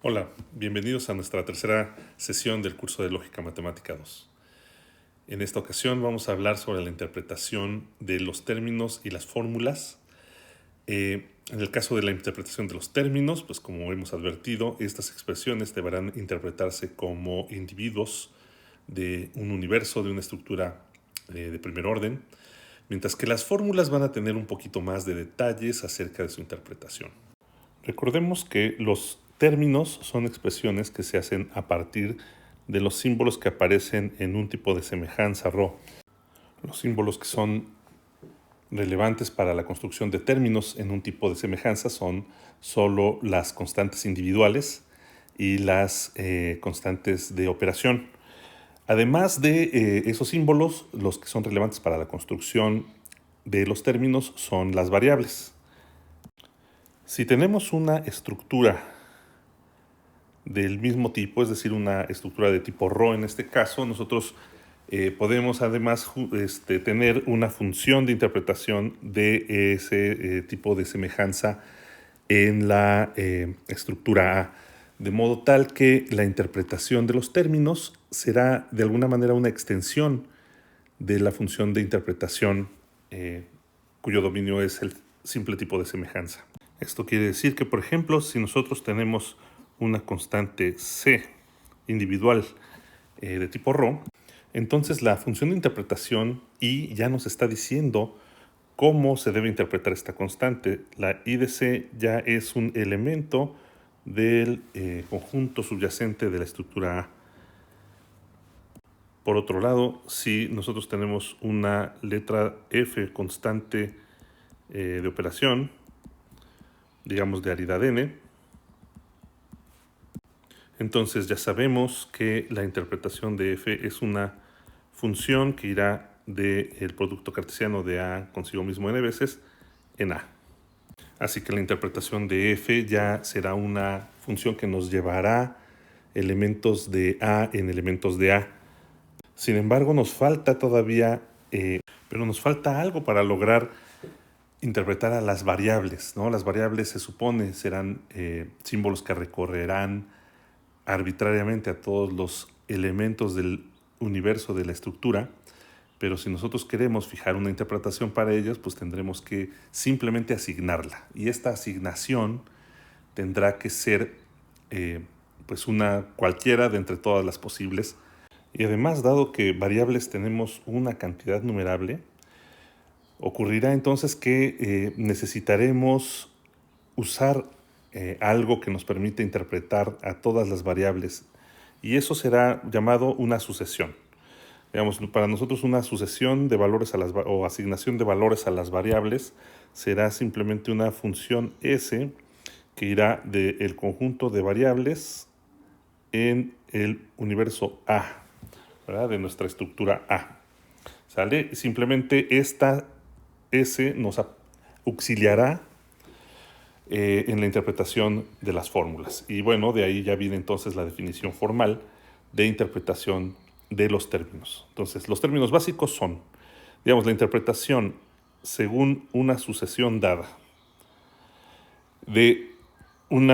Hola, bienvenidos a nuestra tercera sesión del curso de Lógica Matemática 2. En esta ocasión vamos a hablar sobre la interpretación de los términos y las fórmulas. En el caso de la interpretación de los términos, pues como hemos advertido, estas expresiones deberán interpretarse como individuos de un universo, de una estructura de primer orden, mientras que las fórmulas van a tener un poquito más de detalles acerca de su interpretación. Recordemos que los términos son expresiones que se hacen a partir de los símbolos que aparecen en un tipo de semejanza ρ. Los símbolos que son relevantes para la construcción de términos en un tipo de semejanza son solo las constantes individuales y las constantes de operación. Además de esos símbolos, los que son relevantes para la construcción de los términos son las variables. Si tenemos una estructura del mismo tipo, es decir, una estructura de tipo ρ en este caso, nosotros podemos además tener una función de interpretación de ese tipo de semejanza en la estructura A, de modo tal que la interpretación de los términos será de alguna manera una extensión de la función de interpretación cuyo dominio es el simple tipo de semejanza. Esto quiere decir que, por ejemplo, si nosotros tenemos una constante C individual de tipo ρ, entonces la función de interpretación I ya nos está diciendo cómo se debe interpretar esta constante. La I de C ya es un elemento del conjunto subyacente de la estructura A. Por otro lado, si nosotros tenemos una letra F constante de operación, digamos de aridad n, entonces ya sabemos que la interpretación de f es una función que irá del producto cartesiano de a consigo mismo n veces en a. Así que la interpretación de f ya será una función que nos llevará elementos de a en elementos de a. Sin embargo, nos falta todavía, pero nos falta algo para lograr interpretar a las variables, ¿no? Las variables se supone serán símbolos que recorrerán arbitrariamente a todos los elementos del universo de la estructura, pero si nosotros queremos fijar una interpretación para ellas, pues tendremos que simplemente asignarla. Y esta asignación tendrá que ser pues una cualquiera de entre todas las posibles. Y además, dado que variables tenemos una cantidad numerable, ocurrirá entonces que necesitaremos usar algo que nos permite interpretar a todas las variables, y eso será llamado una sucesión. Digamos, para nosotros una sucesión de valores o asignación de valores a las variables será simplemente una función S que irá del conjunto de variables en el universo A, ¿verdad? De nuestra estructura A. ¿Sale? Simplemente esta S nos auxiliará en la interpretación de las fórmulas. Y bueno, de ahí ya viene entonces la definición formal de interpretación de los términos. Entonces, los términos básicos son, digamos, la interpretación según una sucesión dada de un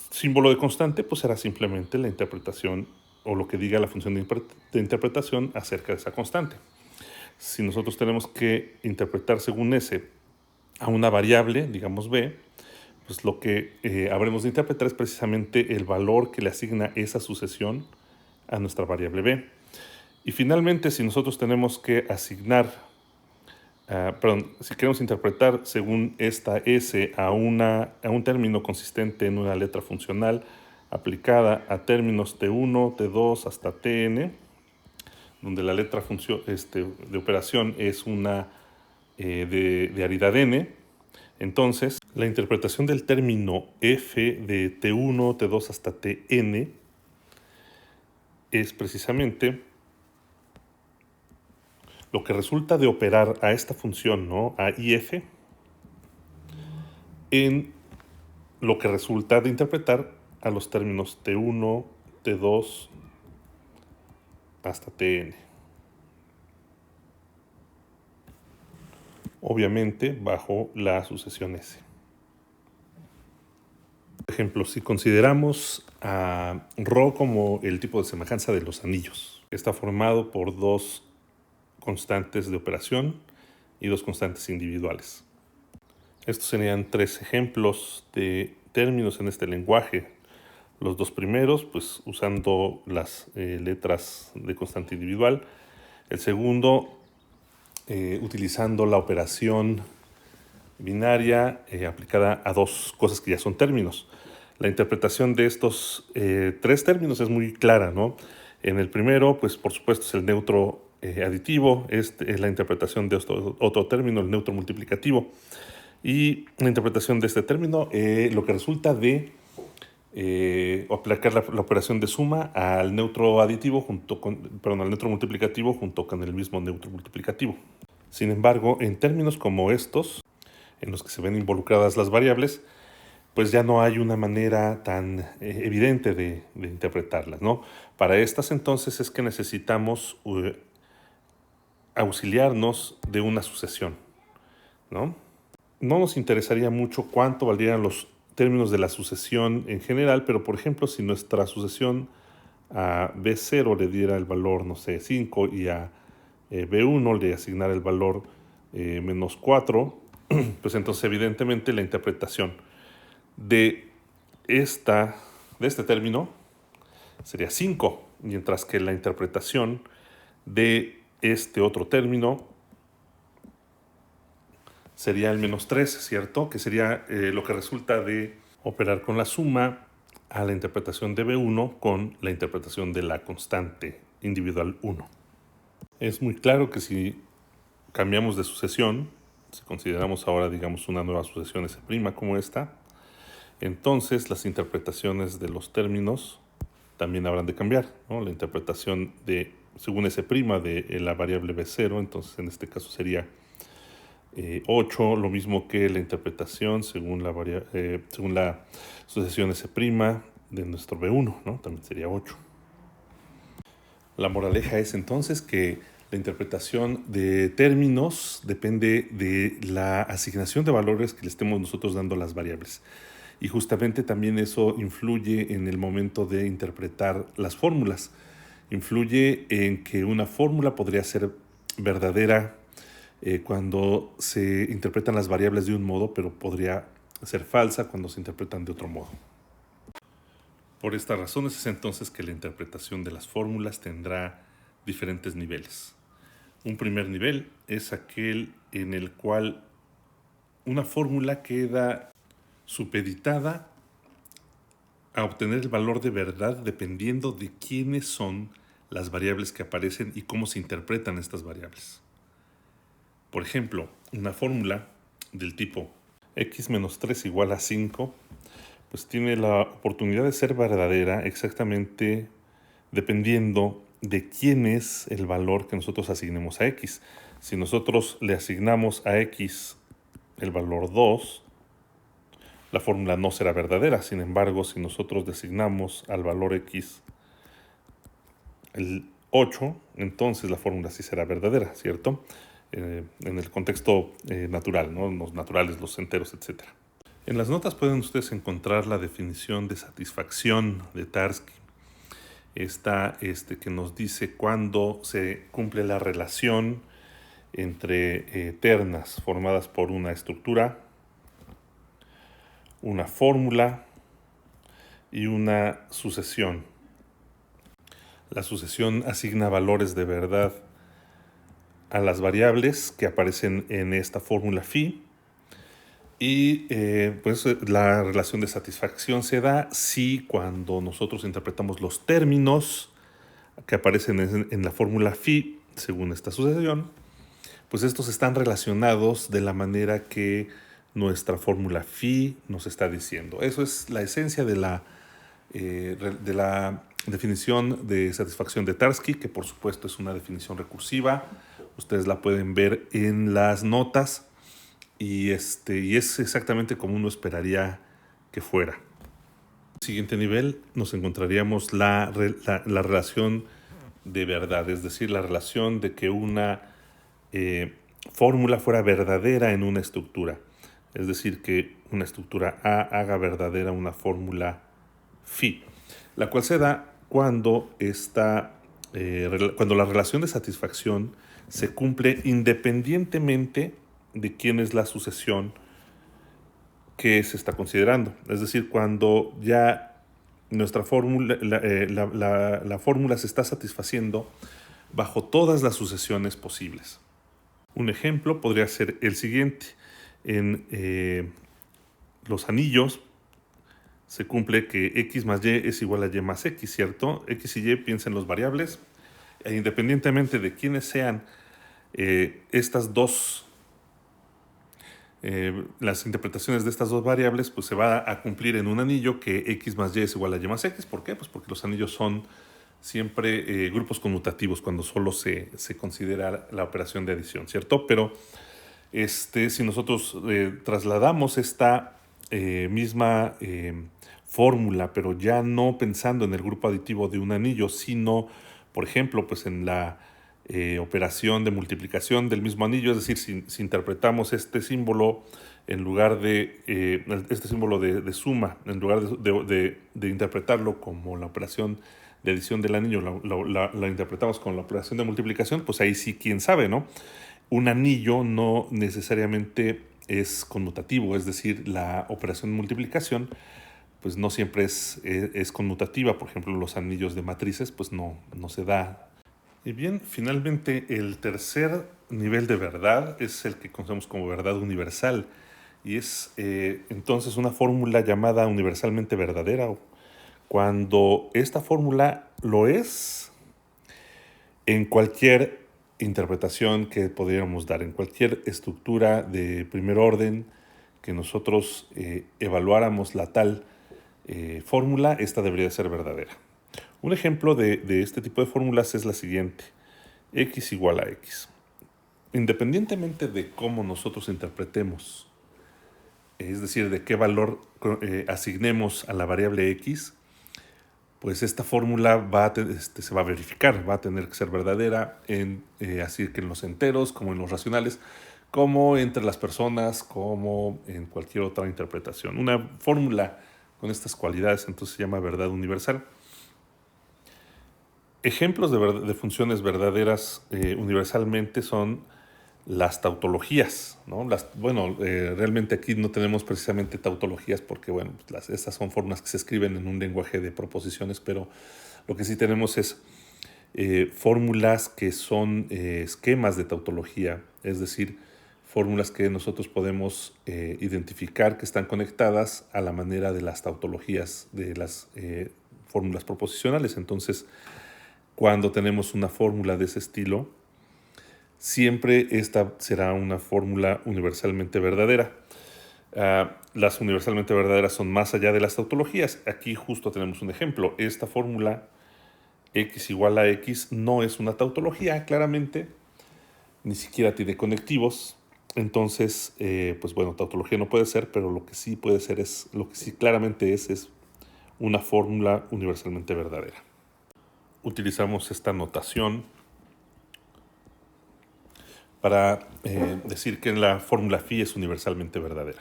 símbolo de constante, pues será simplemente la interpretación o lo que diga la función de interpretación acerca de esa constante. Si nosotros tenemos que interpretar según S a una variable, digamos B, pues lo que habremos de interpretar es precisamente el valor que le asigna esa sucesión a nuestra variable b. Y finalmente, si nosotros tenemos que asignar, si queremos interpretar según esta S a un término consistente en una letra funcional aplicada a términos T1, T2 hasta Tn, donde la letra de operación es una de aridad n, entonces la interpretación del término f de T1, T2 hasta Tn es precisamente lo que resulta de operar a esta función, ¿no? A IF, en lo que resulta de interpretar a los términos T1, T2 hasta Tn. Obviamente bajo la sucesión S. Por ejemplo, si consideramos a Rho como el tipo de semejanza de los anillos, está formado por dos constantes de operación y dos constantes individuales. Estos serían tres ejemplos de términos en este lenguaje. Los dos primeros, pues usando las letras de constante individual. El segundo, utilizando la operación binaria aplicada a dos cosas que ya son términos. La interpretación de estos tres términos es muy clara, ¿no? En el primero, pues por supuesto es el neutro aditivo, este es la interpretación de otro término, el neutro multiplicativo. Y la interpretación de este término, lo que resulta de aplicar la operación de suma al neutro aditivo al neutro multiplicativo junto con el mismo neutro multiplicativo. Sin embargo, en términos como estos, en los que se ven involucradas las variables, pues ya no hay una manera tan evidente de interpretarlas, ¿no? Para estas entonces es que necesitamos auxiliarnos de una sucesión, ¿no? No nos interesaría mucho cuánto valdrían los términos de la sucesión en general, pero por ejemplo, si nuestra sucesión a B0 le diera el valor, no sé, 5 y a B1 le asignara el valor menos 4, pues entonces evidentemente la interpretación de este término sería 5, mientras que la interpretación de este otro término sería el menos 3, ¿cierto? Que sería lo que resulta de operar con la suma a la interpretación de B1 con la interpretación de la constante individual 1. Es muy claro que si cambiamos de sucesión, si consideramos ahora, digamos, una nueva sucesión S' como esta, entonces las interpretaciones de los términos también habrán de cambiar, ¿no? La interpretación de, según S' de la variable B0, entonces en este caso sería 8, lo mismo que la interpretación según la sucesión S' de nuestro B1, ¿no? También sería 8. La moraleja es entonces que la interpretación de términos depende de la asignación de valores que le estemos nosotros dando a las variables. Y justamente también eso influye en el momento de interpretar las fórmulas. Influye en que una fórmula podría ser verdadera cuando se interpretan las variables de un modo, pero podría ser falsa cuando se interpretan de otro modo. Por estas razones es entonces que la interpretación de las fórmulas tendrá diferentes niveles. Un primer nivel es aquel en el cual una fórmula queda supeditada a obtener el valor de verdad dependiendo de quiénes son las variables que aparecen y cómo se interpretan estas variables. Por ejemplo, una fórmula del tipo x menos 3 igual a 5, pues tiene la oportunidad de ser verdadera exactamente dependiendo de quién es el valor que nosotros asignemos a x. Si nosotros le asignamos a x el valor 2, la fórmula no será verdadera. Sin embargo, si nosotros le asignamos al valor x el 8, entonces la fórmula sí será verdadera, ¿cierto? En el contexto natural, ¿no? Los naturales, los enteros, etc. En las notas pueden ustedes encontrar la definición de satisfacción de Tarski. Está que nos dice cuándo se cumple la relación entre ternas formadas por una estructura, una fórmula y una sucesión. La sucesión asigna valores de verdad a las variables que aparecen en esta fórmula phi y pues la relación de satisfacción se da si cuando nosotros interpretamos los términos que aparecen en la fórmula phi según esta sucesión, pues estos están relacionados de la manera que nuestra fórmula phi nos está diciendo. Eso es la esencia de la definición de satisfacción de Tarski, que por supuesto es una definición recursiva. Ustedes la pueden ver en las notas y es exactamente como uno esperaría que fuera. En el siguiente nivel nos encontraríamos la relación de verdad, es decir, la relación de que una fórmula fuera verdadera en una estructura. Es decir, que una estructura A haga verdadera una fórmula phi, la cual se da cuando, cuando la relación de satisfacción se cumple independientemente de quién es la sucesión que se está considerando. Es decir, cuando ya nuestra fórmula, la fórmula se está satisfaciendo bajo todas las sucesiones posibles. Un ejemplo podría ser el siguiente. En los anillos se cumple que x más y es igual a y más x, ¿cierto? X y y, piensen en los variables, e independientemente de quiénes sean estas dos, las interpretaciones de estas dos variables, pues se va a cumplir en un anillo que x más y es igual a y más x. ¿Por qué? Pues porque los anillos son siempre grupos conmutativos cuando solo se considera la operación de adición, ¿cierto? Pero si nosotros trasladamos esta misma fórmula, pero ya no pensando en el grupo aditivo de un anillo, sino, por ejemplo, pues en la operación de multiplicación del mismo anillo, es decir, si interpretamos este símbolo en lugar de este símbolo de suma, en lugar de interpretarlo como la operación de adición del anillo, la interpretamos con la operación de multiplicación, pues ahí sí, quién sabe, ¿no? Un anillo no necesariamente es conmutativo, es decir, la operación de multiplicación pues no siempre es conmutativa. Por ejemplo, los anillos de matrices pues no se da. Y bien, finalmente el tercer nivel de verdad es el que conocemos como verdad universal, y es entonces una fórmula llamada universalmente verdadera. Cuando esta fórmula lo es en cualquier interpretación que podríamos dar, en cualquier estructura de primer orden que nosotros evaluáramos la tal fórmula, esta debería ser verdadera. Un ejemplo de este tipo de fórmulas es la siguiente: x igual a x. Independientemente de cómo nosotros interpretemos, es decir, de qué valor asignemos a la variable x, pues esta fórmula se va a verificar, va a tener que ser verdadera, así que en los enteros, como en los racionales, como entre las personas, como en cualquier otra interpretación. Una fórmula con estas cualidades entonces se llama verdad universal. Ejemplos de funciones verdaderas universalmente son las tautologías, ¿no? Realmente aquí no tenemos precisamente tautologías porque, bueno, estas son fórmulas que se escriben en un lenguaje de proposiciones, pero lo que sí tenemos es fórmulas que son esquemas de tautología, es decir, fórmulas que nosotros podemos identificar que están conectadas a la manera de las tautologías de las fórmulas proposicionales. Entonces, cuando tenemos una fórmula de ese estilo, siempre esta será una fórmula universalmente verdadera. Las universalmente verdaderas son más allá de las tautologías. Aquí justo tenemos un ejemplo. Esta fórmula x igual a x no es una tautología, claramente, ni siquiera tiene conectivos. Entonces, pues bueno, tautología no puede ser, pero lo que sí puede ser lo que sí claramente es una fórmula universalmente verdadera. Utilizamos esta notación para decir que la fórmula phi es universalmente verdadera.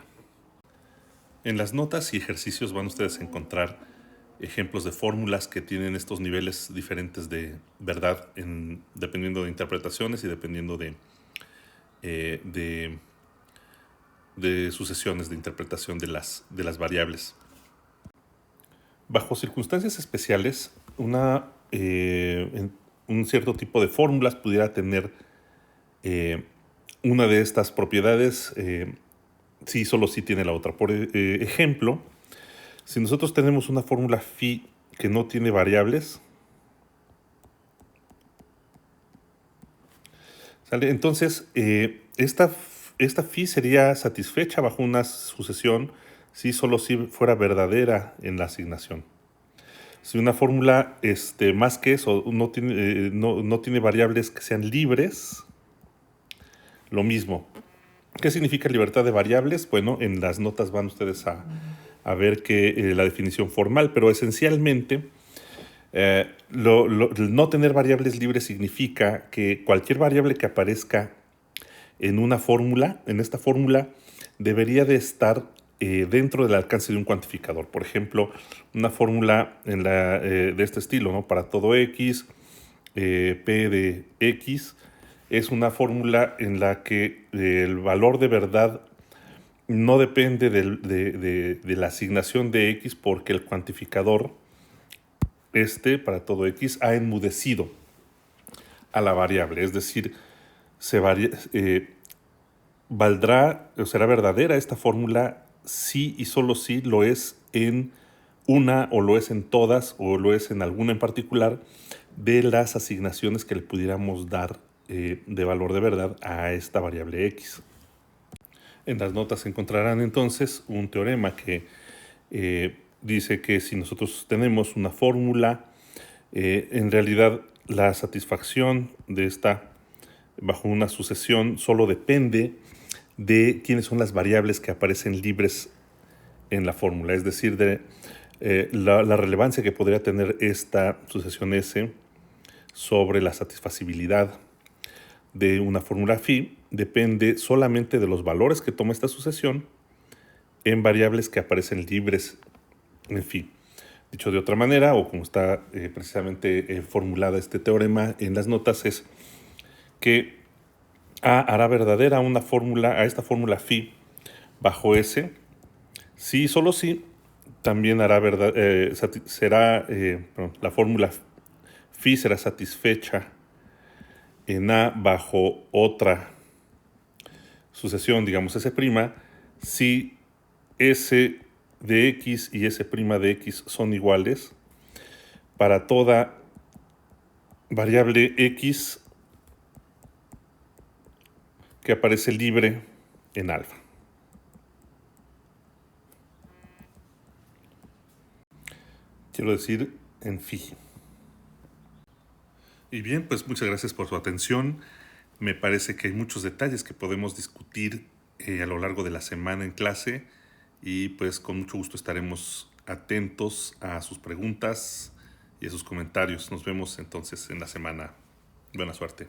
En las notas y ejercicios van ustedes a encontrar ejemplos de fórmulas que tienen estos niveles diferentes de verdad dependiendo de interpretaciones y dependiendo de sucesiones de interpretación de las variables. Bajo circunstancias especiales, un cierto tipo de fórmulas pudiera tener una de estas propiedades, solo si tiene la otra. Por ejemplo, si nosotros tenemos una fórmula phi que no tiene variables, ¿sale? Entonces, esta phi sería satisfecha bajo una sucesión solo si fuera verdadera en la asignación. Si una fórmula más que eso no tiene variables que sean libres, lo mismo. ¿Qué significa libertad de variables? Bueno, en las notas van ustedes a ver la definición formal, pero esencialmente no tener variables libres significa que cualquier variable que aparezca en una fórmula, en esta fórmula, debería de estar dentro del alcance de un cuantificador. Por ejemplo, una fórmula de este estilo, ¿no? Para todo x, P de x, es una fórmula en la que el valor de verdad no depende de la asignación de x, porque el cuantificador para todo x ha enmudecido a la variable. Es decir, valdrá o será verdadera esta fórmula si y solo si lo es en una, o lo es en todas, o lo es en alguna en particular de las asignaciones que le pudiéramos dar de valor de verdad a esta variable x. En las notas encontrarán entonces un teorema que dice que si nosotros tenemos una fórmula, en realidad la satisfacción de esta bajo una sucesión solo depende de quiénes son las variables que aparecen libres en la fórmula, es decir, de la relevancia que podría tener esta sucesión S sobre la satisfacibilidad de una fórmula phi depende solamente de los valores que toma esta sucesión en variables que aparecen libres en phi. Dicho de otra manera, o como está precisamente formulada este teorema en las notas, es que A hará verdadera a esta fórmula phi bajo S, si y solo si también hará la fórmula phi será satisfecha en A bajo otra sucesión, digamos S', si S de x y S' de x son iguales para toda variable x que aparece libre en alfa. Quiero decir en phi. Y bien, pues muchas gracias por su atención. Me parece que hay muchos detalles que podemos discutir a lo largo de la semana en clase, y pues con mucho gusto estaremos atentos a sus preguntas y a sus comentarios. Nos vemos entonces en la semana. Buena suerte.